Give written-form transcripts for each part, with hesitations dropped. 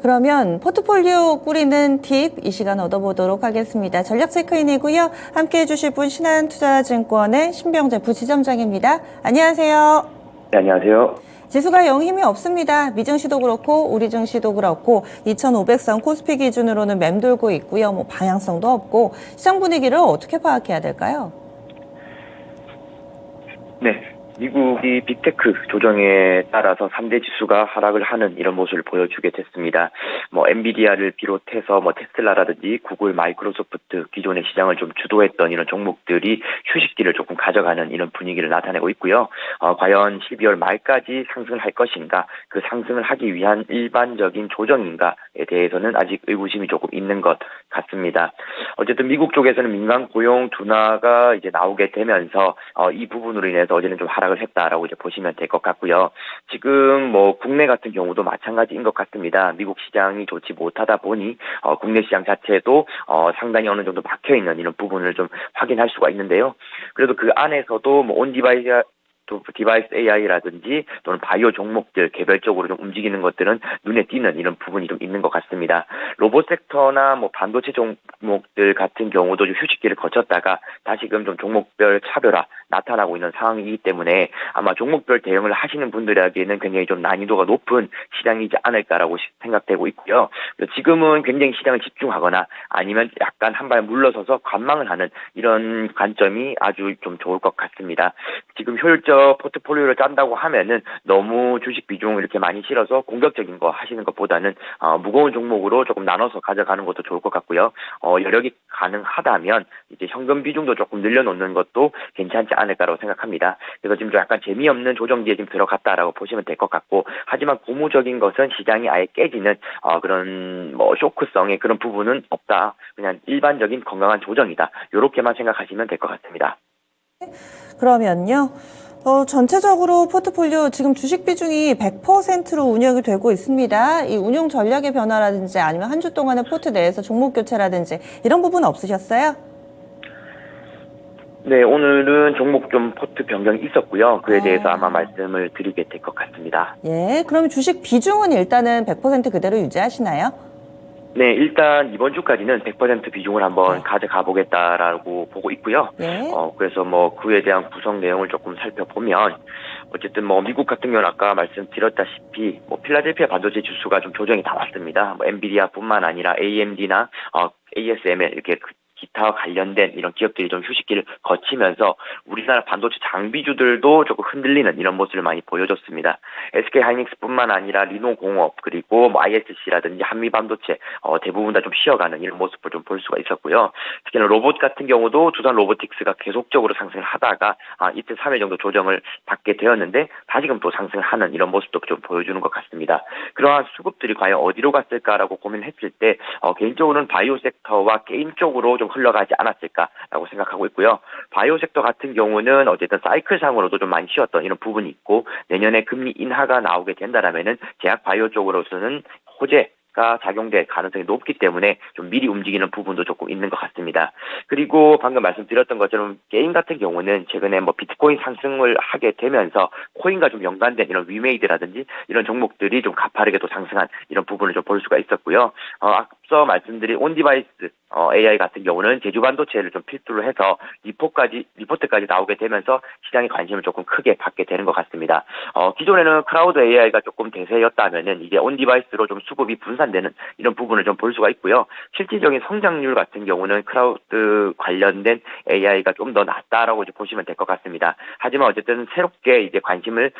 그러면 포트폴리오 꾸리는 팁 이 시간 얻어보도록 하겠습니다. 전략체크인이고요. 함께 해주실 분 신한투자증권의 신병재 부지점장입니다. 안녕하세요. 네, 안녕하세요. 지수가 영 힘이 없습니다. 미증시도 그렇고 우리 증시도 그렇고 2,500선 코스피 기준으로는 맴돌고 있고요. 방향성도 없고 시장 분위기를 어떻게 파악해야 될까요? 네, 미국이 빅테크 조정에 따라서 3대 지수가 하락을 하는 이런 모습을 보여주게 됐습니다. 엔비디아를 비롯해서 테슬라라든지 구글, 마이크로소프트 기존의 시장을 좀 주도했던 이런 종목들이 휴식기를 조금 가져가는 이런 분위기를 나타내고 있고요. 과연 12월 말까지 상승을 할 것인가, 그 상승을 하기 위한 일반적인 조정인가에 대해서는 아직 의구심이 조금 있는 것 같습니다. 어쨌든 미국 쪽에서는 민간 고용 둔화가 이제 나오게 되면서 이 부분으로 인해서 어제는 좀 하락을 했다라고 이제 보시면 될 것 같고요. 지금 국내 같은 경우도 마찬가지인 것 같습니다. 미국 시장이 좋지 못하다 보니 국내 시장 자체도 상당히 어느 정도 막혀 있는 이런 부분을 좀 확인할 수가 있는데요. 그래도 그 안에서도 디바이스 AI라든지 또는 바이오 종목들 개별적으로 좀 움직이는 것들은 눈에 띄는 이런 부분이 좀 있는 것 같습니다. 로봇 섹터나 반도체 종목들 같은 경우도 좀 휴식기를 거쳤다가 다시금 좀 종목별 차별화 나타나고 있는 상황이기 때문에 아마 종목별 대응을 하시는 분들에게는 굉장히 좀 난이도가 높은 시장이지 않을까라고 생각되고 있고요. 지금은 굉장히 시장을 집중하거나 아니면 약간 한 발 물러서서 관망을 하는 이런 관점이 아주 좀 좋을 것 같습니다. 지금 효율적 포트폴리오를 짠다고 하면은 너무 주식 비중 이렇게 많이 실어서 공격적인 거 하시는 것보다는 무거운 종목으로 조금 나눠서 가져가는 것도 좋을 것 같고요. 여력이 가능하다면 이제 현금 비중도 조금 늘려놓는 것도 괜찮지 않을까라고 생각합니다. 그래서 지금 좀 약간 재미없는 조정기에 지금 들어갔다라고 보시면 될 것 같고, 하지만 고무적인 것은 시장이 아예 깨지는 그런 쇼크성의 그런 부분은 없다. 그냥 일반적인 건강한 조정이다. 이렇게만 생각하시면 될 것 같습니다. 그러면요. 전체적으로 포트폴리오 지금 주식 비중이 100%로 운영이 되고 있습니다. 이 운용 전략의 변화라든지 아니면 한 주 동안의 포트 내에서 종목 교체라든지 이런 부분 없으셨어요? 네, 오늘은 종목 좀 포트 변경이 있었고요. 그에 대해서 아마 말씀을 드리게 될 것 같습니다. 예, 그럼 주식 비중은 일단은 100% 그대로 유지하시나요? 네, 일단 이번 주까지는 100% 비중을 한번 가져가 보겠다라고 보고 있고요. 예. 그래서 그에 대한 구성 내용을 조금 살펴보면, 어쨌든 미국 같은 경우는 아까 말씀드렸다시피 필라델피아 반도체 지수가 좀 조정이 다 왔습니다. 엔비디아뿐만 아니라 AMD나 ASML 이렇게 기타와 관련된 이런 기업들이 좀 휴식기를 거치면서 우리나라 반도체 장비주들도 조금 흔들리는 이런 모습을 많이 보여줬습니다. SK하이닉스뿐만 아니라 리노공업 그리고 ISC라든지 한미반도체 대부분 다 좀 쉬어가는 이런 모습을 좀 볼 수가 있었고요. 특히나 로봇 같은 경우도 두산 로보틱스가 계속적으로 상승을 하다가 이틀 3일 정도 조정을 받게 되었는데 다시금 또 상승을 하는 이런 모습도 좀 보여주는 것 같습니다. 그러한 수급들이 과연 어디로 갔을까라고 고민했을 때 개인적으로는 바이오 섹터와 게임 쪽으로 좀 흘러가지 않았을까라고 생각하고 있고요. 바이오 섹터 같은 경우는 어쨌든 사이클상으로도 좀 많이 쉬었던 이런 부분이 있고, 내년에 금리 인하가 나오게 된다라면은 제약 바이오 쪽으로서는 호재가 작용될 가능성이 높기 때문에 좀 미리 움직이는 부분도 조금 있는 것 같습니다. 그리고 방금 말씀드렸던 것처럼 게임 같은 경우는 최근에 비트코인 상승을 하게 되면서 코인과 좀 연관된 이런 위메이드라든지 이런 종목들이 좀 가파르게 또 상승한 이런 부분을 좀 볼 수가 있었고요. 앞서 말씀드린 온디바이스 AI 같은 경우는 제주 반도체를 좀 필두로 해서 리포트까지 나오게 되면서 시장의 관심을 조금 크게 받게 되는 것 같습니다. 기존에는 클라우드 AI가 조금 대세였다면은 이제 온디바이스로 좀 수급이 분산되는 이런 부분을 좀 볼 수가 있고요. 실질적인 성장률 같은 경우는 클라우드 관련된 AI가 좀 더 낫다라고 이제 보시면 될 것 같습니다. 하지만 어쨌든 새롭게 이제 관심을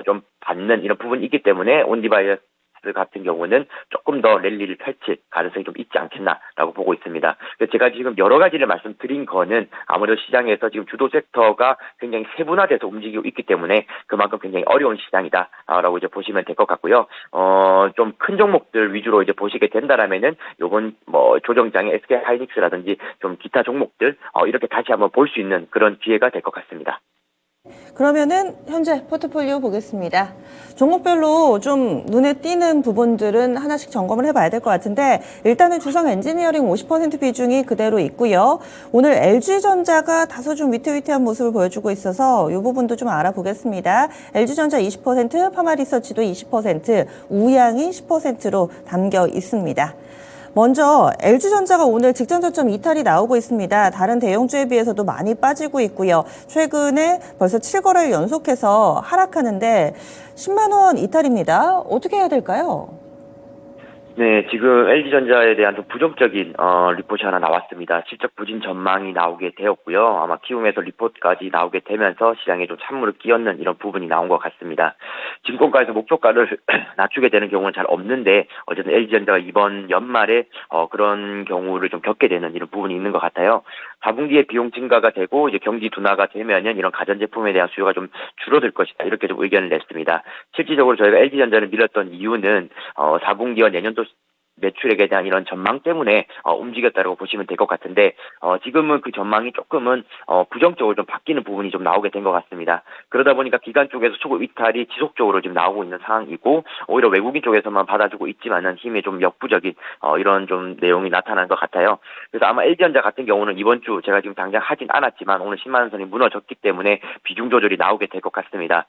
좀 받는 이런 부분이 있기 때문에 온디바이스 같은 경우는 조금 더 랠리를 펼칠 가능성이 좀 있지 않겠나라고 보고 있습니다. 제가 지금 여러 가지를 말씀드린 거는 아무래도 시장에서 지금 주도 섹터가 굉장히 세분화돼서 움직이고 있기 때문에 그만큼 굉장히 어려운 시장이다라고 이제 보시면 될 것 같고요. 좀 큰 종목들 위주로 이제 보시게 된다라면은 요번 조정장의 SK하이닉스라든지 좀 기타 종목들 이렇게 다시 한번 볼 수 있는 그런 기회가 될 것 같습니다. 그러면은 현재 포트폴리오 보겠습니다. 종목별로 좀 눈에 띄는 부분들은 하나씩 점검을 해봐야 될 것 같은데 일단은 주성 엔지니어링 50% 비중이 그대로 있고요. 오늘 LG전자가 다소 좀 위태위태한 모습을 보여주고 있어서 이 부분도 좀 알아보겠습니다. LG전자 20%, 파마리서치도 20%, 우양이 10%로 담겨 있습니다. 먼저 LG전자가 오늘 직전 저점 이탈이 나오고 있습니다. 다른 대형주에 비해서도 많이 빠지고 있고요. 최근에 벌써 7거래를 연속해서 하락하는데 10만 원 이탈입니다. 어떻게 해야 될까요? 네, 지금 LG전자에 대한 좀 부정적인 리포트 하나 나왔습니다. 실적 부진 전망이 나오게 되었고요. 아마 키움에서 리포트까지 나오게 되면서 시장에 좀 찬물을 끼얹는 이런 부분이 나온 것 같습니다. 증권가에서 목표가를 낮추게 되는 경우는 잘 없는데 어쨌든 LG전자가 이번 연말에 그런 경우를 좀 겪게 되는 이런 부분이 있는 것 같아요. 4분기에 비용 증가가 되고 이제 경기 둔화가 되면은 이런 가전제품에 대한 수요가 좀 줄어들 것이다. 이렇게 좀 의견을 냈습니다. 실질적으로 저희가 LG전자를 밀었던 이유는 4분기와 내년도 매출액에 대한 이런 전망 때문에 움직였다고 보시면 될 것 같은데 지금은 그 전망이 조금은 부정적으로 좀 바뀌는 부분이 좀 나오게 된 것 같습니다. 그러다 보니까 기관 쪽에서 수급 이탈이 지속적으로 지금 나오고 있는 상황이고 오히려 외국인 쪽에서만 받아주고 있지만은 힘이 좀 역부족인 이런 좀 내용이 나타나는 것 같아요. 그래서 아마 LG전자 같은 경우는 이번 주 제가 지금 당장 하진 않았지만 오늘 10만 원 선이 무너졌기 때문에 비중 조절이 나오게 될 것 같습니다.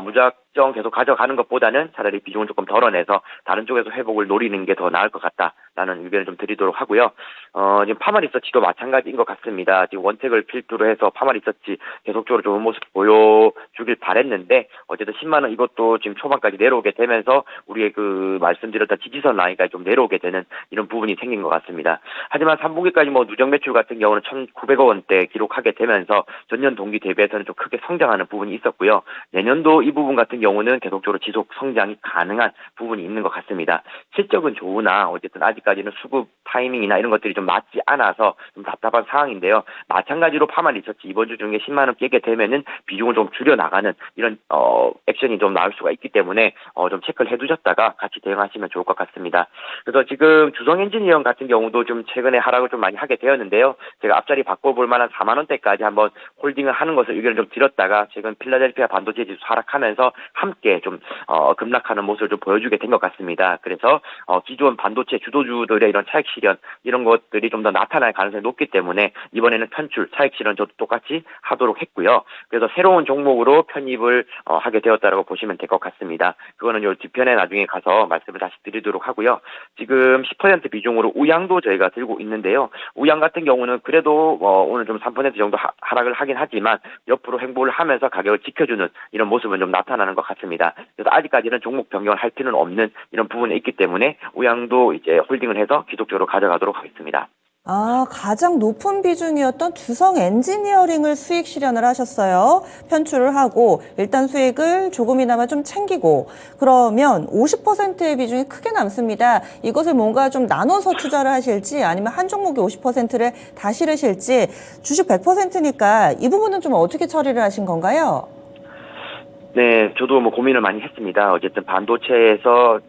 무작정 계속 가져가는 것보다는 차라리 비중을 조금 덜어내서 다른 쪽에서 회복을 노리는 게 더 나을 것 같다라는 의견을 좀 드리도록 하고요. 지금 파마리서치도 마찬가지인 것 같습니다. 지금 원택을 필두로 해서 파마리서치 계속적으로 좋은 모습 보여주길 바랬는데 어쨌든 10만 원 이것도 지금 초반까지 내려오게 되면서 우리의 그 말씀드렸던 지지선 라인까지 좀 내려오게 되는 이런 부분이 생긴 것 같습니다. 하지만 3분기까지 뭐 누적 매출 같은 경우는 1,900억 원대 기록하게 되면서 전년 동기 대비해서는 좀 크게 성장하는 부분이 있었고요. 내년도 이 부분 같은 경우는 계속적으로 지속 성장이 가능한 부분이 있는 것 같습니다. 실적은 좋으나 어쨌든 아직까지는 수급 타이밍이나 이런 것들이 좀 맞지 않아서 좀 답답한 상황인데요. 마찬가지로 파마리서치 이번 주 중에 10만 원 깨게 되면은 비중을 좀 줄여나가는 이런 액션이 좀 나올 수가 있기 때문에 좀 체크를 해두셨다가 같이 대응하시면 좋을 것 같습니다. 그래서 지금 주성 엔지니어링 같은 경우도 좀 최근에 하락을 좀 많이 하게 되었는데요. 제가 앞자리 바꿔볼 만한 4만 원대까지 한번 홀딩을 하는 것을 의견을 좀 드렸다가 최근 필라델피아 반도체 지수 하락하면서 함께 좀 급락하는 모습을 좀 보여주게 된 것 같습니다. 그래서 기존 반도체 주도주들의 이런 차익 실현 이런 것들이 좀 더 나타날 가능성이 높기 때문에 이번에는 편출 차익 실현 저도 똑같이 하도록 했고요. 그래서 새로운 종목으로 편입을 하게 되었다라고 보시면 될 것 같습니다. 그거는 요 뒤편에 나중에 가서 말씀을 다시 드리도록 하고요. 지금 10% 비중으로 우양도 저희가 들고 있는데요. 우양 같은 경우는 그래도 오늘 좀 3% 정도 하락을 하긴 하지만 옆으로 행보를 하면서 가격을 지켜주는 이런 모습은 좀 나타나는 것 같습니다. 그래서 아직까지는 종목 변경을 할 필요는 없는 이런 부분이 있기 때문에 우양도 이제 홀딩을 해서 지속적으로 가져가도록 하겠습니다. 가장 높은 비중이었던 주성 엔지니어링을 수익 실현을 하셨어요. 편출을 하고 일단 수익을 조금이나마 좀 챙기고 그러면 50%의 비중이 크게 남습니다. 이것을 뭔가 좀 나눠서 투자를 하실지 아니면 한 종목에 50%를 다 실으실지 주식 100%니까 이 부분은 좀 어떻게 처리를 하신 건가요? 네, 저도 뭐 고민을 많이 했습니다. 어쨌든 반도체에서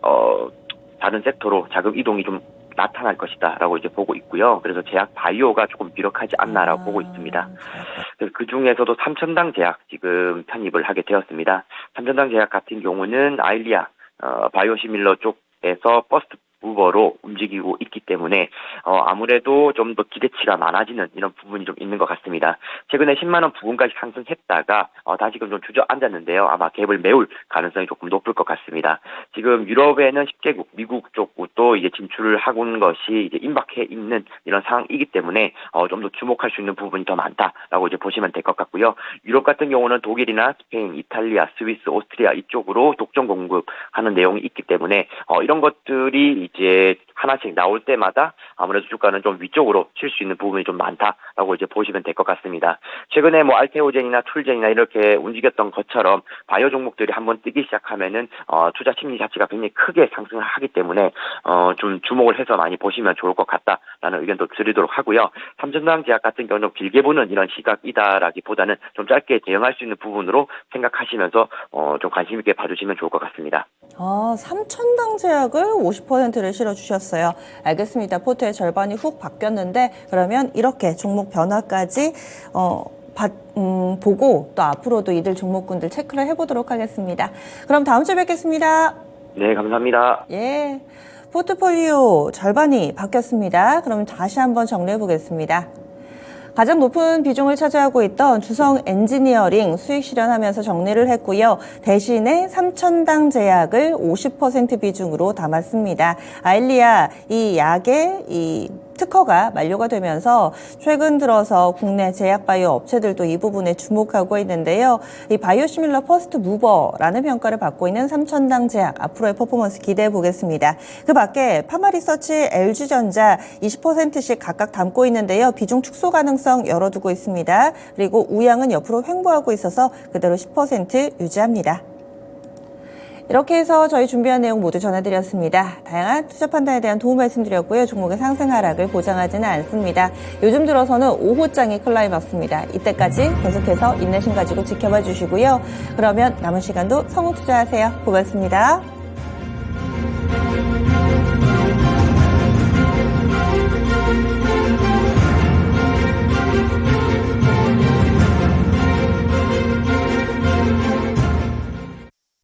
다른 섹터로 자금 이동이 좀 나타날 것이다라고 이제 보고 있고요. 그래서 제약 바이오가 조금 유력하지 않나라고 보고 있습니다. 그 중에서도 삼천당 제약 지금 편입을 하게 되었습니다. 삼천당 제약 같은 경우는 아일리아 바이오시밀러 쪽에서 퍼스트 무버로 움직이고 있기 때문에 아무래도 좀 더 기대치가 많아지는 이런 부분이 좀 있는 것 같습니다. 최근에 10만 원 부근까지 상승했다가 다시금 좀 주저앉았는데요. 아마 갭을 메울 가능성이 조금 높을 것 같습니다. 지금 유럽에는 10개국, 미국 쪽도 이제 진출을 하고는 것이 이제 임박해 있는 이런 상황이기 때문에 좀 더 주목할 수 있는 부분이 더 많다라고 이제 보시면 될 것 같고요. 유럽 같은 경우는 독일이나 스페인, 이탈리아, 스위스, 오스트리아 이쪽으로 독점 공급하는 내용이 있기 때문에 이런 것들이 이제 하나씩 나올 때마다 아무래도 주가는 좀 위쪽으로 칠 수 있는 부분이 좀 많다라고 이제 보시면 될 것 같습니다. 최근에 뭐 알테오젠이나 툴젠이나 이렇게 움직였던 것처럼 바이오 종목들이 한번 뜨기 시작하면은 투자 심리 자체가 굉장히 크게 상승을 하기 때문에 좀 주목을 해서 많이 보시면 좋을 것 같다라는 의견도 드리도록 하고요. 삼천당 제약 같은 경우는 좀 길게 보는 이런 시각이다라기보다는 좀 짧게 대응할 수 있는 부분으로 생각하시면서 좀 관심 있게 봐주시면 좋을 것 같습니다. 삼천당 제약을 50%를 실어주셨어요. 알겠습니다. 포트의 절반이 훅 바뀌었는데 그러면 이렇게 종목 변화까지 보고 또 앞으로도 이들 종목군들 체크를 해보도록 하겠습니다. 그럼 다음 주에 뵙겠습니다. 네, 감사합니다. 예, 포트폴리오 절반이 바뀌었습니다. 그럼 다시 한번 정리해 보겠습니다. 가장 높은 비중을 차지하고 있던 주성 엔지니어링 수익 실현하면서 정리를 했고요. 대신에 삼천당 제약을 50% 비중으로 담았습니다. 아일리아 이 약의 이 특허가 만료가 되면서 최근 들어서 국내 제약 바이오 업체들도 이 부분에 주목하고 있는데요. 이 바이오시밀러 퍼스트 무버라는 평가를 받고 있는 삼천당 제약 앞으로의 퍼포먼스 기대해 보겠습니다. 그 밖에 파마리서치, LG전자 20%씩 각각 담고 있는데요. 비중 축소 가능성 열어두고 있습니다. 그리고 우양은 옆으로 횡보하고 있어서 그대로 10% 유지합니다. 이렇게 해서 저희 준비한 내용 모두 전해드렸습니다. 다양한 투자 판단에 대한 도움 말씀드렸고요. 종목의 상승 하락을 보장하지는 않습니다. 요즘 들어서는 5호장이 클라이막스입니다. 이때까지 계속해서 인내심 가지고 지켜봐 주시고요. 그러면 남은 시간도 성우 투자하세요. 고맙습니다.